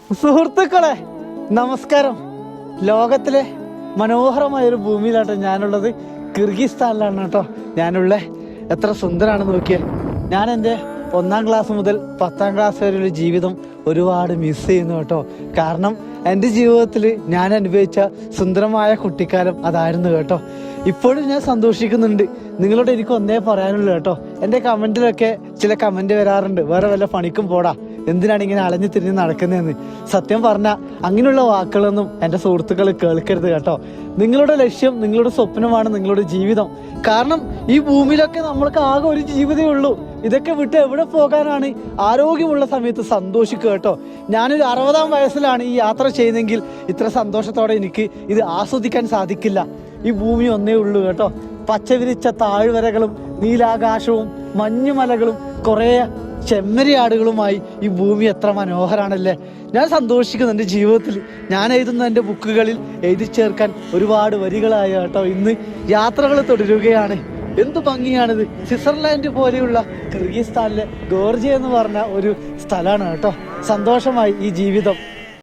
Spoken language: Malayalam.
സുഹൃത്തുക്കളെ നമസ്കാരം. ലോകത്തിലെ മനോഹരമായൊരു ഭൂമിയിലാട്ടോ ഞാനുള്ളത്. കിർഗിസ്ഥാനിലാണ് കേട്ടോ ഞാനുള്ളത്. എത്ര സുന്ദരാണെന്ന് നോക്കിയേ. ഞാൻ എൻ്റെ 1ാം ക്ലാസ് മുതൽ 10ാം ക്ലാസ് വരെയുള്ള ജീവിതം ഒരുപാട് മിസ് ചെയ്യുന്നു കേട്ടോ. കാരണം എൻ്റെ ജീവിതത്തിൽ ഞാൻ അനുഭവിച്ച സുന്ദരമായ കുട്ടിക്കാലം അതായിരുന്നു കേട്ടോ. ഇപ്പോഴും ഞാൻ സന്തോഷിക്കുന്നുണ്ട്. നിങ്ങളോട് എനിക്ക് ഒന്നേ പറയാനുള്ളൂ കേട്ടോ. എൻ്റെ കമൻറ്റിലൊക്കെ ചില കമൻറ്റ് വരാറുണ്ട്, വേറെ വല്ല പണിക്കും പോടാ, എന്തിനാണ് ഇങ്ങനെ അലഞ്ഞു തിരിഞ്ഞ് നടക്കുന്നതെന്ന്. സത്യം പറഞ്ഞാൽ അങ്ങനെയുള്ള വാക്കുകളൊന്നും എൻ്റെ സുഹൃത്തുക്കൾ കേൾക്കരുത് കേട്ടോ. നിങ്ങളുടെ ലക്ഷ്യം, നിങ്ങളുടെ സ്വപ്നമാണ് നിങ്ങളുടെ ജീവിതം. കാരണം ഈ ഭൂമിയിലൊക്കെ നമ്മൾക്ക് ആകെ ഒരു ജീവിതമേ ഉള്ളൂ. ഇതൊക്കെ വിട്ട് എവിടെ പോകാനാണ്? ആരോഗ്യമുള്ള സമയത്ത് സന്തോഷിക്കുക കേട്ടോ. ഞാനൊരു 60ാം വയസ്സിലാണ് ഈ യാത്ര ചെയ്യുന്നതെങ്കിൽ ഇത്ര സന്തോഷത്തോടെ എനിക്ക് ഇത് ആസ്വദിക്കാൻ സാധിക്കില്ല. ഈ ഭൂമി ഒന്നേ ഉള്ളൂ കേട്ടോ. പച്ചവിരിച്ച താഴ്വരകളും നീലാകാശവും മഞ്ഞുമലകളും കുറേ ചെമ്മരിയാടുകളുമായി ഈ ഭൂമി എത്ര മനോഹരാണല്ലേ. ഞാൻ സന്തോഷിക്കുന്നു. എൻ്റെ ജീവിതത്തിൽ ഞാൻ എഴുതുന്ന എൻ്റെ ബുക്കുകളിൽ എഴുതി ചേർക്കാൻ ഒരുപാട് വരികളായ കേട്ടോ. ഇന്ന് യാത്രകൾ തുടരുകയാണ്. എന്ത് ഭംഗിയാണിത്! സ്വിറ്റ്സർലാൻഡ് പോലെയുള്ള കിർഗിസ്ഥാനിലെ ഗോർജിയ എന്ന് പറഞ്ഞ ഒരു സ്ഥലമാണ് കേട്ടോ. സന്തോഷമായി ഈ ജീവിതം.